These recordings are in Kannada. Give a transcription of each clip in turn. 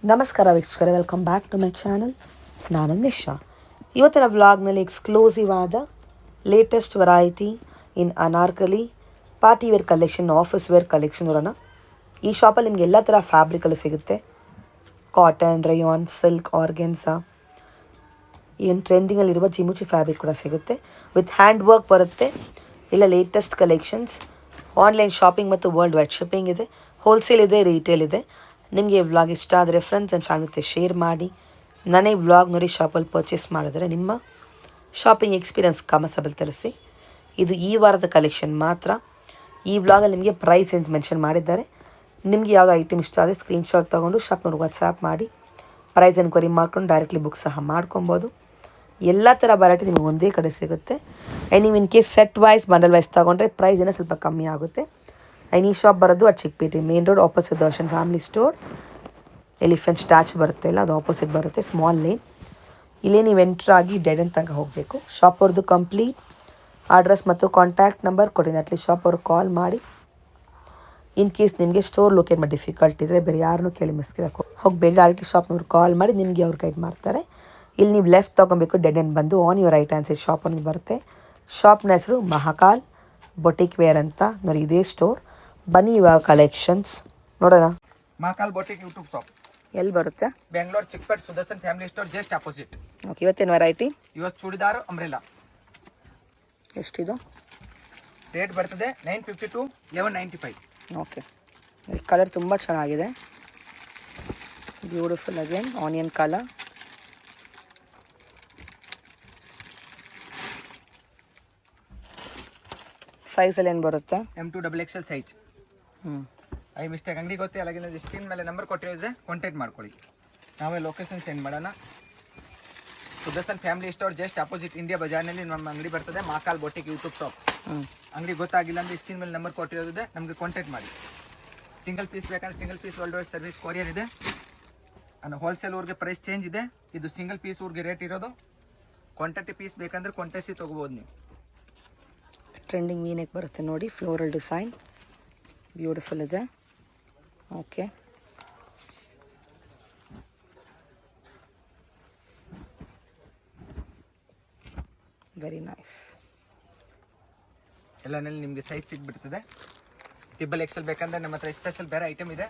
ನಮಸ್ಕಾರ ವೀಕ್ಷಕರೇ, welcome back to my channel. ನಾನು ನಿಶಾ. ಇವತ್ತಿನ ವ್ಲಾಗ್ನಲ್ಲಿ ಎಕ್ಸ್ಕ್ಲೂಸಿವ್ ಆದ latest variety in Anarkali party wear collection, office wear collection ನೋಡೋಣ. ಈ ಶಾಪಲ್ಲಿ ನಿಮಗೆ ಎಲ್ಲ ಥರ ಫ್ಯಾಬ್ರಿಕಲ್ಲಿ ಸಿಗುತ್ತೆ. ಕಾಟನ್, ರಯಾನ್, ಸಿಲ್ಕ್, ಆರ್ಗೆನ್ಸಾ, ಏನು ಟ್ರೆಂಡಿಂಗಲ್ಲಿರುವ ಜಿಮುಚಿ ಫ್ಯಾಬ್ರಿಕ್ ಕೂಡ ಸಿಗುತ್ತೆ. ವಿತ್ ಹ್ಯಾಂಡ್ ವರ್ಕ್ ಬರುತ್ತೆ. ಇಲ್ಲ ಲೇಟೆಸ್ಟ್ ಕಲೆಕ್ಷನ್ಸ್. ಆನ್ಲೈನ್ ಶಾಪಿಂಗ್ ಮತ್ತು ವರ್ಲ್ಡ್ ವೈಡ್ ಶಿಪ್ಪಿಂಗ್ ಇದೆ. ಹೋಲ್ಸೇಲ್ ಇದೆ, ರೀಟೇಲ್ ಇದೆ. ನಿಮಗೆ ಈ ವ್ಲಾಗ್ ಇಷ್ಟ ಆದರೆ ಫ್ರೆಂಡ್ಸ್ ಆ್ಯಂಡ್ ಫ್ಯಾಮಿಲಿ ಜೊತೆ ಶೇರ್ ಮಾಡಿ. ನಾನೇ ವ್ಲಾಗ್ ನೋಡಿ ಶಾಪಲ್ಲಿ ಪರ್ಚೇಸ್ ಮಾಡಿದ್ರೆ ನಿಮ್ಮ ಶಾಪಿಂಗ್ ಎಕ್ಸ್ಪೀರಿಯನ್ಸ್ ಕಮೆಂಟ್ಸಲ್ಲಿ ತಿಳಿಸಿ. ಇದು ಈ ವಾರದ ಕಲೆಕ್ಷನ್ ಮಾತ್ರ. ಈ ವ್ಲಾಗಲ್ಲಿ ನಿಮಗೆ ಪ್ರೈಸ್ ಅಂತ ಮೆನ್ಷನ್ ಮಾಡಿದ್ದಾರೆ. ನಿಮಗೆ ಯಾವುದೋ ಐಟಮ್ ಇಷ್ಟ ಆದರೆ ಸ್ಕ್ರೀನ್ಶಾಟ್ ತೊಗೊಂಡು ಶಾಪ್ನವ್ರಿಗೆ ವಾಟ್ಸಾಪ್ ಮಾಡಿ ಪ್ರೈಸ್ ಎನ್ಕ್ವೈರಿ ಮಾಡ್ಕೊಂಡು ಡೈರೆಕ್ಟ್ಲಿ ಬುಕ್ ಸಹ ಮಾಡ್ಕೊಬೋದು. ಎಲ್ಲ ಥರ ವೆರೈಟಿ ನಿಮಗೆ ಒಂದೇ ಕಡೆ ಸಿಗುತ್ತೆ. ನೀವು in case set wise, bundle wise ತೊಗೊಂಡ್ರೆ ಪ್ರೈಸ್ ಏನೋ ಸ್ವಲ್ಪ ಕಮ್ಮಿ ಆಗುತ್ತೆ. ಈ ಶಾಪ್ ಬರೋದು ಆ Chickpet main road opposite Darshan family store. Elephant statue ಬರುತ್ತೆ ಇಲ್ಲ, ಅದು ಆಪೋಸಿಟ್ ಬರುತ್ತೆ, ಸ್ಮಾಲ್ ಲೇನ್. ಇಲ್ಲೇ ನೀವು ಎಂಟ್ರ್ ಆಗಿ ಡೆಡ್ ಎಂಡ್ ತನಕ ಹೋಗಬೇಕು. ಶಾಪ್ ಅವ್ರದ್ದು ಕಂಪ್ಲೀಟ್ ಅಡ್ರೆಸ್ ಮತ್ತು ಕಾಂಟ್ಯಾಕ್ಟ್ ನಂಬರ್ ಕೊಟ್ಟಿದ್ದೀನಿ. ಅಟ್ಲೀಸ್ಟ್ ಶಾಪ್ ಅವ್ರಿಗೆ ಕಾಲ್ ಮಾಡಿ. ಇನ್ ಕೇಸ್ ನಿಮಗೆ ಸ್ಟೋರ್ ಲೊಕೇಟ್ ಮಾಡಿ ಡಿಫಿಕಲ್ಟ್ ಇದ್ದರೆ ಬೇರೆ ಯಾರನ್ನೂ ಕೇಳಿ ಮಿಸ್ಕಿರಕ್ಕೆ ಹೋಗಬೇಡಿ. ಡೈರೆಕ್ಟ್ಲಿ ಶಾಪ್ನವ್ರು ಕಾಲ್ ಮಾಡಿ ನಿಮಗೆ ಅವ್ರು ಗೈಡ್ ಮಾಡ್ತಾರೆ. ಇಲ್ಲಿ ನೀವು ಲೆಫ್ಟ್ ತೊಗೊಬೇಕು, ಡೆಡ್ ಎಂಡ್ ಬಂದು on your right hand side shop ಅನ್ನೋದು ಬರುತ್ತೆ. ಶಾಪ್ನ ಹೆಸರು ಮಹಾಕಾಲ್ ಬೊಟಿಕ್ ವೇರ್ ಅಂತ ನೋಡಿ. ಇದೇ ಸ್ಟೋರ್. ಬನ್ನಿ ಇವಾಗ ಕಲೆಕ್ಷನ್ಸ್ ನೋಡೋಣ. ಮಹಾಕಾಲ್ ಬೊಟಿಕ್ ಯೂಟ್ಯೂಬ್ ಶಾಪ್ ಎಲ್ಲಿ ಬರುತ್ತೆ? Bengaluru Chickpet Sudarshan family store just opposite. Okay, ಇವತ್ತೇನು ವೆರೈಟಿ? ಇವತ್ತು ಚೂಡಿದಾರ್ ಅಂಬ್ರೆಲಾ. ಎಷ್ಟಿದು ರೇಟ್ ಬರ್ತದೆ 952 1195. ಓಕೆ, ಈ ಕಲರ್ ತುಂಬ ಚೆನ್ನಾಗಿದೆ. Beautiful again onion colour. ಸೈಜಲ್ಲಿ ಏನು ಬರುತ್ತೆ? M2 XXL size. I mistake ಅಂಗಡಿ ಗೊತ್ತೇ ಅಲ್ಲಾಗಿಲ್ಲ. ಸ್ಕ್ರೀನ್ ಮೇಲೆ ನಂಬರ್ ಕೊಟ್ಟಿರೋದೆ, ಕಾಂಟ್ಯಾಕ್ಟ್ ಮಾಡ್ಕೊಳ್ಳಿ. ನಾವೇ ಲೊಕೇಶನ್ ಸೆಂಡ್ ಮಾಡೋಣ. Sudarshan family store just opposite India ಬಜಾರ್ನಲ್ಲಿ ನಮ್ಮ ಅಂಗಡಿ ಬರ್ತದೆ. Mahakal boutique YouTube shop. ಅಂಗಡಿ ಗೊತ್ತಾಗಿಲ್ಲ ಅಂದರೆ ಸ್ಕ್ರೀನ್ ಮೇಲೆ ನಂಬರ್ ಕೊಟ್ಟಿರೋದೆ, ನಮಗೆ ಕಾಂಟ್ಯಾಕ್ಟ್ ಮಾಡಿ. ಸಿಂಗಲ್ ಪೀಸ್ ಬೇಕಂದ್ರೆ single piece world wide service courier ಇದೆ. ಹೋಲ್ಸೇಲ್ ಊರಿಗೆ ಪ್ರೈಸ್ ಚೇಂಜ್ ಇದೆ. ಇದು ಸಿಂಗಲ್ ಪೀಸ್ ಊರಿಗೆ ರೇಟ್ ಇರೋದು. ಕ್ವಾಂಟಿಟಿ ಪೀಸ್ ಬೇಕಂದ್ರೆ ಕ್ವಾಂಟಿಟಿ ತೊಗೋಬೋದು ನೀವು. ಟ್ರೆಂಡಿಂಗ್ ವೀನೆಕ್ ಬರುತ್ತೆ ನೋಡಿ, ಫ್ಲೋರಲ್ ಡಿಸೈನ್ ಬ್ಯೂಟಿಫುಲ್ ಇದೆ. Okay, very nice. ಎಲ್ಲನಲ್ಲಿ ನಿಮಗೆ ಸೈಜ್ ಸಿಗ್ಬಿಡ್ತದೆ. ಟ್ರಿಬಲ್ XL ಬೇಕಂದ್ರೆ ನಮ್ಮ ಹತ್ರ ಸ್ಪೆಷಲ್ ಬೇರೆ ಐಟಮ್ ಇದೆ.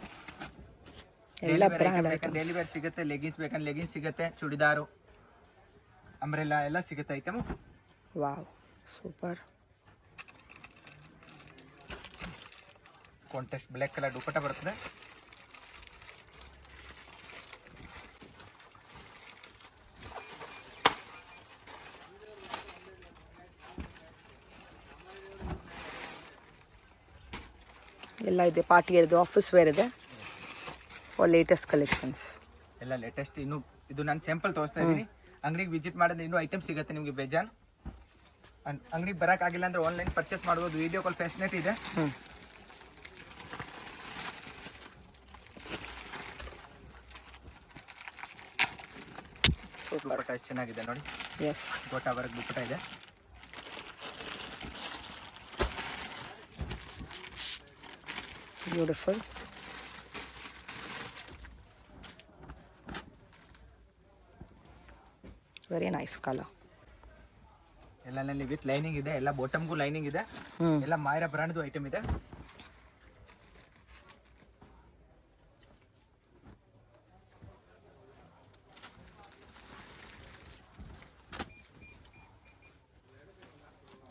ಡೈಲಿ ವೇರ್ ಸಿಗುತ್ತೆ. ಲೆಗಿನ್ಸ್ ಬೇಕಂದ್ರೆ ಲೆಗಿನ್ಸ್ ಸಿಗುತ್ತೆ. ಚೂಡಿದಾರು, ಅಂಬ್ರೆಲಾ ಎಲ್ಲ ಸಿಗುತ್ತೆ item. Wow, super. Contrast black colour dupatta ಬರ್ತದೆ. ಎಲ್ಲ ಇದೆ, ಪಾರ್ಟಿ ವೇರ್ ಇದೆ, ಆಫೀಸ್ ವೇರ್ ಇದೆ. ಲೇಟೆಸ್ಟ್ ಕಲೆಕ್ಷನ್ಸ್ ಎಲ್ಲ ಲೇಟೆಸ್ಟ್. ಇನ್ನು ಇದು ನಾನು ಸ್ಯಾಂಪಲ್ ತೋರಿಸ್ತಾ ಇದ್ದೀನಿ. ಅಂಗಡಿಗೆ ವಿಸಿಟ್ ಮಾಡಿದ್ರೆ ಇನ್ನೂ ಐಟಮ್ ಸಿಗುತ್ತೆ ನಿಮಗೆ ಬೇಜಾನ್. ಅಂಗಡಿಗೆ ಬರೋಕ್ಕಾಗಿಲ್ಲ ಅಂದ್ರೆ ಆನ್ಲೈನ್ ಪರ್ಚೇಸ್ ಮಾಡ್ಬೋದು. ವಿಡಿಯೋ ಕಾಲ್ ಫೆಸಿಲಿಟಿ ಇದೆ. ದುಪಟ್ಟ ಎಷ್ಟು ಚೆನ್ನಾಗಿದೆ ನೋಡಿ. ಎಸ್, ಗೋಟಾ ವರ್ಕ್ ದುಪಟ್ಟ ಇದೆ. ಬ್ಯೂಟಿಫುಲ್. Very nice colour. ಎಲ್ಲನಲ್ಲಿ ವಿತ್ ಲೈನಿಂಗ್ ಇದೆ. ಎಲ್ಲ ಬಾಟಮ್ಗೂ ಲೈನಿಂಗ್ ಇದೆ. ಎಲ್ಲ ಮಾಯರಾ ಬ್ರಾಂಡ್ದು ಐಟಮ್ ಇದೆ.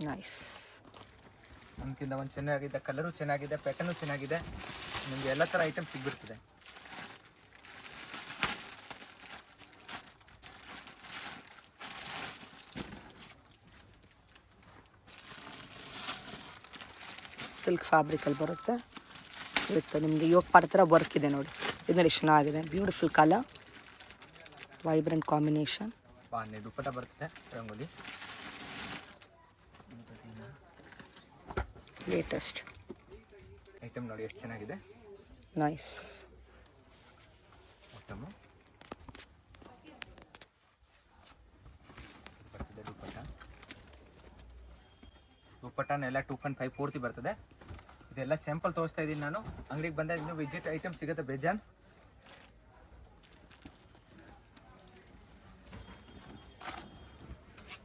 ನೈಸ್. ನಮ್ಗಿಂತ ಒಂದು ಚೆನ್ನಾಗಿದೆ, ಕಲರು ಚೆನ್ನಾಗಿದೆ, ಪ್ಯಾಟರ್ನು ಚೆನ್ನಾಗಿದೆ. ನಿಮಗೆ ಎಲ್ಲ ಥರ ಐಟಮ್ ಸಿಗ್ಬಿಡ್ತದೆ. ಸಿಲ್ಕ್ ಫ್ಯಾಬ್ರಿಕಲ್ಲಿ ಬರುತ್ತೆ. ಇವತ್ತು ನಿಮಗೆ ಯೋಗ ಪಾಡ ಥರ ವರ್ಕ್ ಇದೆ ನೋಡಿ. ಇದು ನೋಡಿ, ಚೆನ್ನಾಗಿದೆ. Beautiful colour, vibrant combination. ಬಾಂಡೆ ದುಪಟ್ಟ ಬರ್ತದೆ ರಂಗೋಲಿ. ಲೇಟೆಸ್ಟ್ ಐಟಮ್ ನೋಡಿ ಎಷ್ಟು ಚೆನ್ನಾಗಿದೆ. ನೈಸ್. ಐಟಮು ಬರ್ತದೆ ದುಪಟ್ಟ. ದುಪಟ್ಟನೆಲ್ಲ 2.5 ಪೂರ್ತಿ ಬರ್ತದೆ. ಇದೆಲ್ಲ ಸ್ಯಾಂಪಲ್ ತೋರಿಸ್ತಾ ಇದ್ದೀನಿ ನಾನು. ಅಂಗಡಿಗೆ ಬಂದಾಗ ಇನ್ನೂ ವಿಜಿಟ್ ಐಟಮ್ ಸಿಗುತ್ತೆ ಬೇಜಾನ್.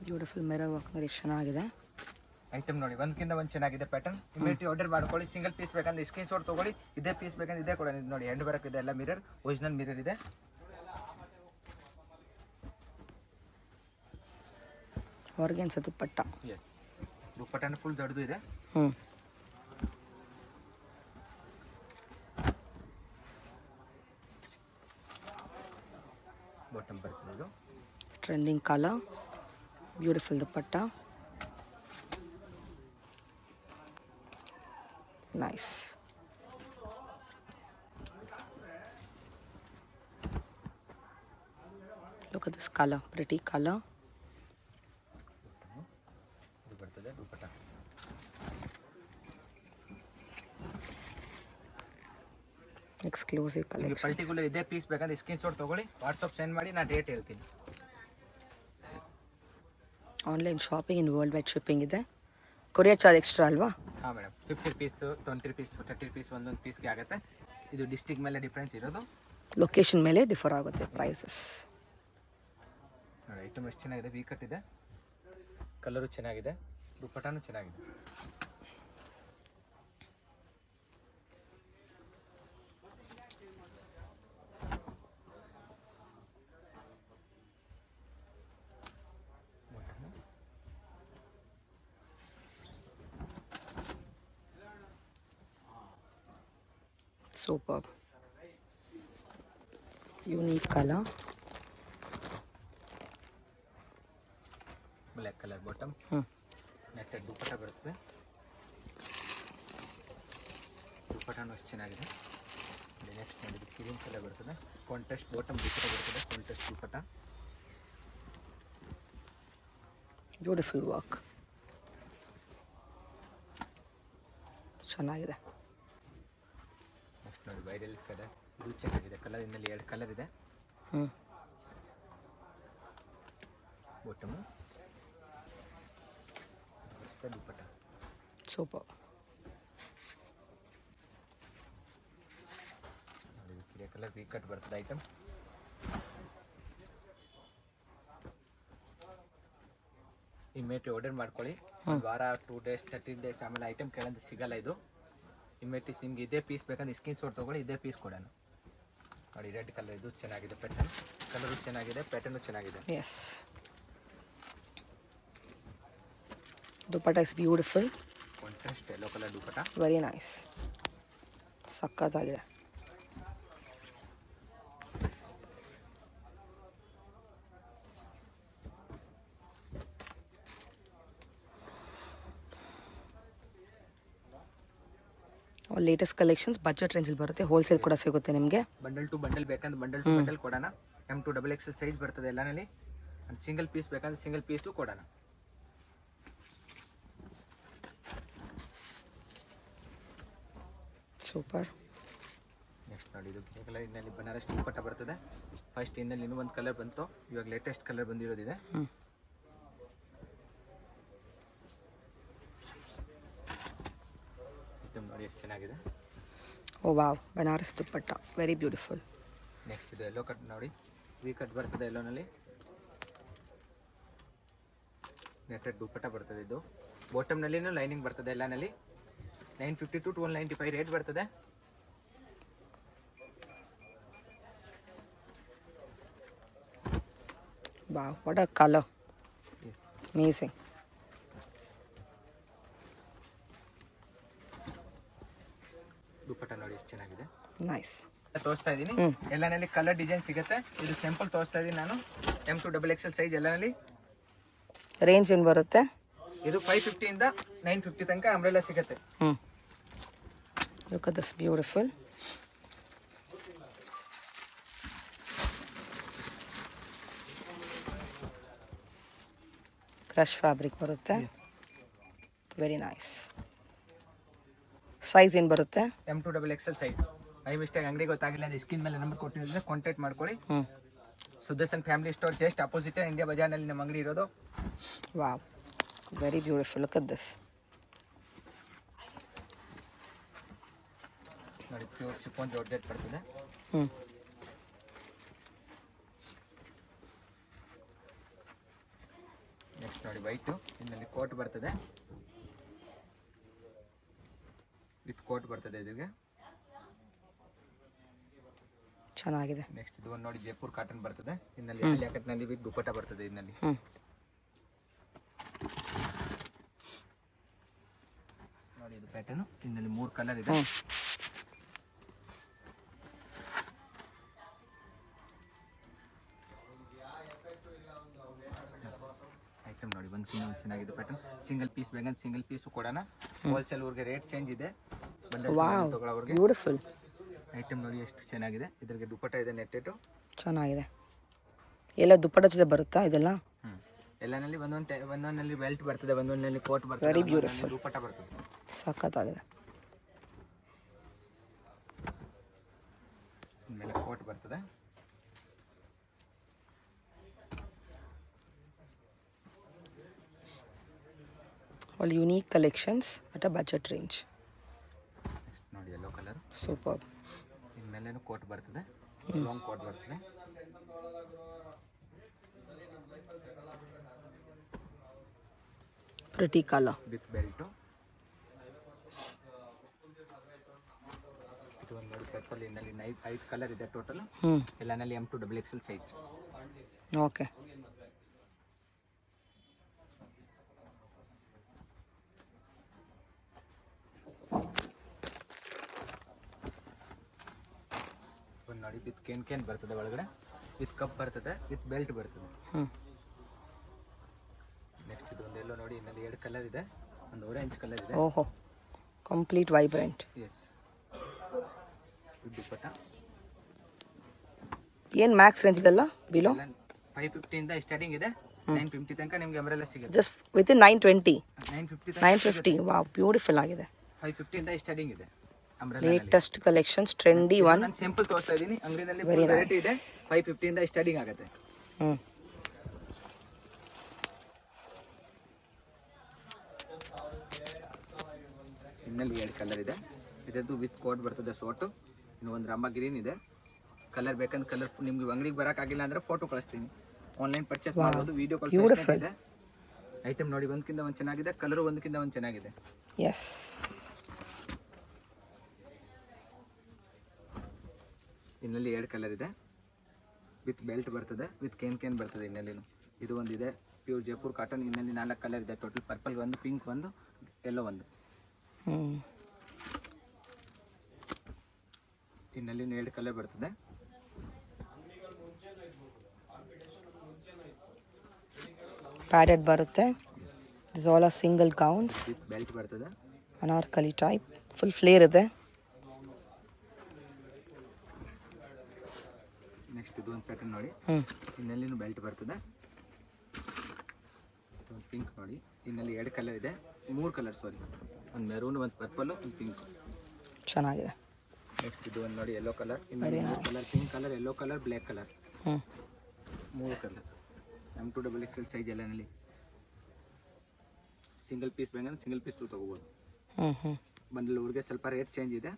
ಬ್ಯೂಟಿಫುಲ್ ಮಿರರ್ ವರ್ಕ್ ನೋಡಿ ಎಷ್ಟು ಚೆನ್ನಾಗಿದೆ. ಐಟಮ್ ನೋಡಿ ಒಂದ್ಕಿಂತ ಒಂದು ಚೆನ್ನಾಗಿದೆ ಪ್ಯಾಟರ್ನ್. ಇಮಿಡಿಯೇಟ್ ಆರ್ಡರ್ ಮಾಡ್ಕೊಳ್ಳಿ. ಸಿಂಗಲ್ ಪೀಸ್ ಬೇಕಂದ್ರೆ ಸ್ಕ್ರೀನ್ ಶಾಟ್ ತಗೊಳ್ಳಿ. ಇದೇ ಪೀಸ್ ಬೇಕಂದ್ರೆ ಇದೇ ಕೊಡೋಣ. ನೋಡಿ ಹ್ಯಾಂಡ್ ವರ್ಕ್ ಇದೆ, ಎಲ್ಲ ಮಿರರ್, ಒರಿಜಿನಲ್ ಮಿರರ್ ಇದೆ. ಆರ್ಗೆನ್ಸ್ ದುಪ್ಪಟ್ಟ. ಎಸ್, ದುಪ್ಪಟ್ಟನ ಫುಲ್ ದೊಡ್ಡದು ಇದೆ. ಬಾಟಮ್ ಬರ್ತದೆ ಇದು. Trending colour, beautiful dupatta, nice. Look at this color, pretty color. ಇದು ಬರ್ತದೆ ದುಪ್ಪಟ್ಟ. ಎಕ್ಸ್ಕ್ಲೂಸಿವ್ ನಿಮಗೆ ಕಲೆಕ್ಷನ್. ಪರ್ಟಿಕ್ಯುಲರ್ ಇದೇ ಪೀಸ್ ಬೇಕಂದ್ರೆ ಸ್ಕ್ರೀನ್ ಶಾಟ್ ತಗೊಳ್ಳಿ, ವಾಟ್ಸಪ್ ಸೆಂಡ್ ಮಾಡಿ, ನಾನು ರೇಟ್ ಹೇಳ್ತೀನಿ. Online shopping in world wide shipping ಇದೆ. ಕೊರಿಯರ್ ಚಾರ್ಜ್ ಎಕ್ಸ್ಟ್ರಾ ಅಲ್ವಾ? ಹಾಂ ಮೇಡಮ್, 50 rupees, 20 rupees, 30 rupees ಒಂದೊಂದು ಪೀಸ್ಗೆ ಆಗುತ್ತೆ. ಇದು ಡಿಸ್ಟಿಕ್ ಮೇಲೆ ಡಿಫ್ರೆನ್ಸ್ ಇರೋದು. ಲೊಕೇಶನ್ ಮೇಲೆ ಡಿಫರ್ ಆಗುತ್ತೆ ಪ್ರೈಸಸ್. ನೋಡಿ ಐಟಮ್ ಎಷ್ಟು ಚೆನ್ನಾಗಿದೆ, ವಿ ಕಟ್ ಇದೆ, ಕಲರು ಚೆನ್ನಾಗಿದೆ, ದುಪ್ಪಟ್ಟನೂ ಚೆನ್ನಾಗಿದೆ. Superb. Unique color. Black colour bottom, netted dupatta ಬರ್ತದೆ. ದುಪ್ಪಟ್ಟನೂ ಅಷ್ಟು ಚೆನ್ನಾಗಿದೆ. ನೆಕ್ಸ್ಟ್ ನೋಡಿದ್ದು ಕ್ರೀಮ್ ಕಲರ್ ಬರ್ತದೆ, ಕಾಂಟ್ರಾಸ್ಟ್ ಬಾಟಮ್ ದುಪ್ಪಟ್ಟ ಬರ್ತದೆ, ಕಾಂಟ್ರಾಸ್ಟ್ ದುಪ್ಪಟ್ಟ. ಬ್ಯೂಟಿಫುಲ್ ವರ್ಕ್, ಚೆನ್ನಾಗಿದೆ. ನೆಕ್ಸ್ಟ್ ನೋಡಿ ವೈರಲ್ ಕಲರ್, ಇದು ಚೆನ್ನಾಗಿದೆ. ಕಲರ್ ಇನ್ನಲ್ಲಿ 2 ಕಲರ್ ಇದೆ. ಬಾಟಮು ದುಪ್ಪಟ್ಟ. ಸೂಪರ್. ನೋಡಿ ಇದು ಕಿರಿಯ ಕಲರ್ ವಿ ಕಟ್ ಬರ್ತದೆ ಐಟಮ್. ಇಮ್ಮಿಡಿಯೇಟ್ ಆರ್ಡರ್ ಮಾಡ್ಕೊಳ್ಳಿ. ಒಂದು ವಾರ, 2 days, 13 days ಆಮೇಲೆ ಐಟಮ್ ಕೇಳಂದ್ರೆ ಸಿಗಲ್ಲ ಇದು. ಇಮ್ಮಿಡಿಯೇಟ್ ನಿಮ್ಗೆ ಇದೇ ಪೀಸ್ ಬೇಕಂದ್ರೆ ಸ್ಕ್ರೀನ್ ಶಾಟ್ ತೊಗೊಳ್ಳಿ, ಇದೇ ಪೀಸ್ ಕೊಡೋಣ. ನೋಡಿ ರೆಡ್ ಕಲರ್, ಇದು ಚೆನ್ನಾಗಿದೆ ಪ್ಯಾಟರ್ನ್, ಕಲರು ಚೆನ್ನಾಗಿದೆ, ಪ್ಯಾಟರ್ನು ಚೆನ್ನಾಗಿದೆ. Yes, dupatta is beautiful. Contrast yellow colour dupatta, very nice, ಸಕ್ಕತ್ತಾಗಿದೆ. ಲೇಟೆಸ್ಟ್ ಕಲೆಕ್ಷನ್ಸ್ ಬಜೆಟ್ ರೇಂಜಲ್ಲಿ ಬರುತ್ತೆ, ಹೋಲ್ಸೇಲ್ ಕೂಡ ಸಿಗುತ್ತೆ ನಿಮಗೆ. ಬಂಡಲ್ ಟು ಬಂಡಲ್ ಬೇಕಂದ್ರೆ ಬಂಡಲ್ ಟು ಬಂಡಲ್ ಕೊಡೋಣ. M2 XXL ಸೈಜ್ ಬರ್ತದೆ ಎಲ್ಲನಲ್ಲಿ. ಸಿಂಗಲ್ ಪೀಸ್ ಬೇಕಂದ್ರೆ ಸಿಂಗಲ್ ಪೀಸು ಕೊಡೋಣ. ಸೂಪರ್. ನೆಕ್ಸ್ಟ್ ನೋಡಿ ಇದು ಗ್ರೇ ಕಲರ್, ಇನ್ನಲ್ಲಿ ಬನಾರಸ್ ದುಪ್ಪಟ್ಟ ಬರ್ತದೆ. ಫಸ್ಟ್ ಇನ್ನಲ್ಲಿ ಇನ್ನೂ ಒಂದು ಕಲರ್ ಬಂತು, ಇವಾಗ ಲೇಟೆಸ್ಟ್ ಕಲರ್ ಬಂದಿರೋದಿದೆ. ಐಟಮ್ ನೋಡಿ ಎಷ್ಟು ಚೆನ್ನಾಗಿದೆ. Oh wow, Banaras dupatta, very beautiful. Next ಇದು ಎಲ್ಲೋ ಕಟ್ ನೋಡಿ, ವಿ ಕಟ್ ಬರ್ತದೆ ಎಲ್ಲೋನಲ್ಲಿ. ನೆಟ್ಟೆಡ್ ದುಪ್ಪಟ್ಟ ಬರ್ತದೆ. ಇದು ಬಾಟಮ್ನಲ್ಲಿನೂ ಲೈನಿಂಗ್ ಬರ್ತದೆ ಎಲ್ಲನಲ್ಲಿ. 950 to 1295 ರೇಟ್ ಬರ್ತದೆ. Wow, what a colour, amazing. Dupatta ನೋಡಿ ಎಷ್ಟು ಚೆನ್ನಾಗಿದೆ, ನೈಸ್. ತೋರಿಸ್ತಾ ಇದ್ದೀನಿ ಎಲ್ಲನಲ್ಲಿ ಕಲರ್ ಡಿಸೈನ್ ಸಿಗುತ್ತೆ. ಇದು ಸಿಂಪಲ್ ತೋರಿಸ್ತಾ ಇದ್ದೀನಿ ನಾನು. M2 XXL size ಎಲ್ಲನಲ್ಲಿ. ರೇಂಜ್ ಏನು ಬರುತ್ತೆ? ಇದು 550 ಇಂದ 950 ತನಕ ಅಂಬ್ರೆಲಾ ಸಿಗುತ್ತೆ. Look at this, beautiful. Crush fabric ಬರುತ್ತೆ, ವೆರಿ ನೈಸ್. ಸೈಜ್ ಏನು ಬರುತ್ತೆ? M2 XXL size. I mistake ಅಂಗಡಿ ಗೊತ್ತಾಗಿಲ್ಲ ಅಂದ್ರೆ ಸ್ಕ್ರೀನ್ ಮೇಲೆ ನಂಬರ್ ಕೊಟ್ಟಿರೋದ್ರೆ ಕಾಂಟ್ಯಾಕ್ಟ್ ಮಾಡ್ಕೊಳ್ಳಿ. Sudarshan family store just opposite India ಬಜಾರ್ನಲ್ಲಿ ನಮ್ಮ ಅಂಗಡಿ ಇರೋದು. Wow, very beautiful. Look at this. ನೋಡಿ ಪ್ಯೂರ್ ಶಿಫಾನ್ ಜಾರ್ಜೆಟ್ ಬರ್ತದೆ. ನೆಕ್ಸ್ಟ್ ನೋಡಿ ವೈಟು, ಇದರಲ್ಲಿ ಕೋಟ್ ಬರ್ತದೆ, ವಿತ್ ಕೋಟ್ ಬರ್ತದೆ ಇದ್ರಿಗೆ. ಚೆನ್ನಾಗಿದೆ. ನೆಕ್ಸ್ಟ್ ಇದು ಒಂದು ನೋಡಿ ಜೈಪುರ್ ಕಾಟನ್ ಬರ್ತದೆ, ಇದರಲ್ಲಿ ಜಾಕೆಟ್ನಲ್ಲಿ ವಿತ್ ದುಪಟ್ಟ ಬರ್ತದೆ. ಇದರಲ್ಲಿ ನೋಡಿ ಇದು ಪ್ಯಾಟರ್ನ್, ಇದರಲ್ಲಿ 3 ಕಲರ್ ಇದೆ. ಐಟಮ್ ನೋಡಿ ಒಂದ್ಕಿಂತ ಒಂದು ಚೆನ್ನಾಗಿದೆ ಪ್ಯಾಟರ್ನ್. ಸಿಂಗಲ್ ಪೀಸ್ ಬೇಗನ್ ಸಿಂಗಲ್ ಪೀಸು ಕೊಡೋಣ. ಹೋಲ್ಸೇಲ್ ಊರಿಗೆ ರೇಟ್ ಚೇಂಜ್ ಇದೆ, ತಗೊಳ್ಳೋರಿಗೆ. ಬ್ಯೂಟಿಫುಲ್ ಐಟಮ್ ನೋಡಿ ಎಷ್ಟು ಚೆನ್ನಾಗಿದೆ. ಇದ್ರಿಗೆ ದುಪಟ್ಟ ಇದೆ, ನೆಟ್ಟೆಟು ಚೆನ್ನಾಗಿದೆ. ಎಲ್ಲ ದುಪ್ಪಟ್ಟ ಜೊತೆ ಬರುತ್ತಾ ಇದೆಲ್ಲ? ಎಲ್ಲನಲ್ಲಿ ಒಂದೊಂದಲ್ಲಿ ಬೆಲ್ಟ್ ಬರ್ತದೆ, ಒಂದೊಂದಲ್ಲಿ ಕೋಟ್ ಬರ್ತದೆ, ವೆರಿ ಬ್ಯೂಟಿಫುಲ್, ದುಪಟ್ಟ ಬರ್ತದೆ. ಸಖತ್ತಾಗಿದೆ. ಮೇಲೆ ಕೋಟ್ ಬರ್ತದೆ. All unique collections at a budget range. ನೋಡಿ ಯೆಲ್ಲೋ ಕಲರ್ ಸೂಪರ್. ಇನ್ಮೇಲೇನು ಕೋಟ್ ಬರ್ತದೆ, ಲಾಂಗ್ ಕೋಟ್ ಬರ್ತದೆ. Pretty colour with belt. ಇದು ಒಂದು ನೋಡಿ ಪರ್ಪಲ್, ಇನ್ನಲ್ಲಿ 5 ಕಲರ್ ಇದೆ ಟೋಟಲ್. ಎಲ್ಲನಲ್ಲಿ M2 XXL ಸೈಜ್. ಓಕೆ. ಒಂದು ನೋಡಿ ವಿತ್ ಕೇನ್ ಬರ್ತದೆ, ಒಳಗಡೆ ವಿತ್ ಕಪ್ ಬರ್ತದೆ, ವಿತ್ ಬೆಲ್ಟ್ ಬರ್ತದೆ. ನೆಕ್ಸ್ಟ್ ಇದು ಒಂದು ಎಲ್ಲೋ ನೋಡಿ, ಇನ್ನಲ್ಲಿ 2 ಕಲರ್ ಇದೆ, ಒಂದು ಆರೆಂಜ್ ಕಲರ್ ಇದೆ. ಓಹೋ, ಕಂಪ್ಲೀಟ್ ವೈಬ್ರೆಂಟ್. ಎಸ್, ದುಪ್ಪಟ್ಟ. ಏನು ಮ್ಯಾಕ್ಸ್ ರೇಂಜ್ ಇದೆಲ್ಲ? ಬಿಲೋ 550 ಇಂದ ಸ್ಟಾರ್ಟಿಂಗ್ ಇದೆ, 950 ತನಕ ನಿಮಗೆ ಅಂಬ್ರೆಲ್ಲ ಸಿಗುತ್ತೆ. Just with in 920. 950 wow, beautiful ಆಗಿದೆ. 550 ಇಂದ ಸ್ಟಾರ್ಟಿಂಗ್ ಇದೆ umbrella. Latest collections, trendy one. ನಾನು ಸಿಂಪಲ್ ತೋರಿಸ್ತಾ ಇದ್ದೀನಿ, ಅಂಗಡಿನಲ್ಲಿ ವೆರೈಟಿ ಇದೆ. 550 ಇಂದ ಸ್ಟಾರ್ಟಿಂಗ್ ಆಗುತ್ತೆ. ಇನ್ನಲ್ಲಿ 2 ಕಲರ್ ಇದೆ. ಇದದ್ದು ವಿತ್ ಕೋಟ್ ಬರ್ತದೆ, ಸೋಟು. ಇನ್ನು ಒಂದು ರಾಮ ಗ್ರೀನ್ ಇದೆ. ಕಲರ್ ಬೇಕಂದ್ರೆ ಕಲರ್ ನಿಮ್ಗೆ ಅಂಗಡಿಗೆ ಬರೋಕ್ಕಾಗಿಲ್ಲ ಅಂದ್ರೆ ಫೋಟೋ ಕಳಿಸ್ತೀನಿ, ಆನ್ಲೈನ್ ಪರ್ಚೇಸ್ ಮಾಡ್ಬೋದು. ವಿಡಿಯೋ ಕಾಲ್ ಇದೆ. ಐಟಮ್ ನೋಡಿ ಒಂದಕ್ಕಿಂತ ಒಂದು ಚೆನ್ನಾಗಿದೆ, ಕಲರ್ ಒಂದಕ್ಕಿಂತ ಒಂದು ಚೆನ್ನಾಗಿದೆ. ಎಸ್, ಇನ್ನಲ್ಲಿ 2 ಕಲರ್ ಇದೆ, ವಿತ್ ಬೆಲ್ಟ್ ಬರ್ತದೆ, ವಿತ್ ಕೇನ್ ಬರ್ತದೆ. ಇನ್ನಲ್ಲಿನು ಇದು ಒಂದಿದೆ, ಪ್ಯೂರ್ ಜೈಪುರ್ ಕಾಟನ್. ಇನ್ನಲ್ಲಿ 4 ಕಲರ್ ಇದೆ ಟೋಟಲ್. ಪರ್ಪಲ್ ಒಂದು, ಪಿಂಕ್ ಒಂದು, ಯೆಲ್ಲೋ ಒಂದು. ಇನ್ನಲ್ಲಿ 2 ಕಲರ್ ಬರ್ತದೆ. ಪ್ಯಾಡೆಡ್ ಬರುತ್ತೆ. This all are single gowns. With belt ಬರ್ತದೆ, ಅನಾರ್ಕಲಿ ಟೈಪ್, ಫುಲ್ ಫ್ಲೇರ್ ಇದೆ. ನೆಕ್ಸ್ಟ್ ಇದು ಒಂದು ಪ್ಯಾಟರ್ನ್ ನೋಡಿ, ಇನ್ನಲ್ಲಿನೂ ಬೆಲ್ಟ್ ಬರ್ತದೆ. ಇದೊಂದು ಪಿಂಕ್ ನೋಡಿ, ಇನ್ನಲ್ಲಿ 2 ಕಲರ್ ಇದೆ, 3 ಕಲರ್ ಸಾರಿ, ಒಂದು ಮೆರೂನ್, ಒಂದು ಪರ್ಪಲ್, ಒಂದು ಪಿಂಕ್. ಚೆನ್ನಾಗಿದೆ. ನೆಕ್ಸ್ಟ್ ಇದು ಒಂದು ನೋಡಿ ಯೆಲ್ಲೋ ಕಲರ್, ಇನ್ನಲ್ಲಿ 3 colour, pink colour, yellow colour, black colour, 3 colour. M2 XXL size ಎಲ್ಲನಲ್ಲಿ. ಸಿಂಗಲ್ ಪೀಸ್ ಬೇಕಂದ್ರೆ ಸಿಂಗಲ್ ಪೀಸ್ ತಗೋಬೋದು. ಬಂಡಲ್ ಊರಿಗೆ ಸ್ವಲ್ಪ ರೇಟ್ ಚೇಂಜ್ ಇದೆ.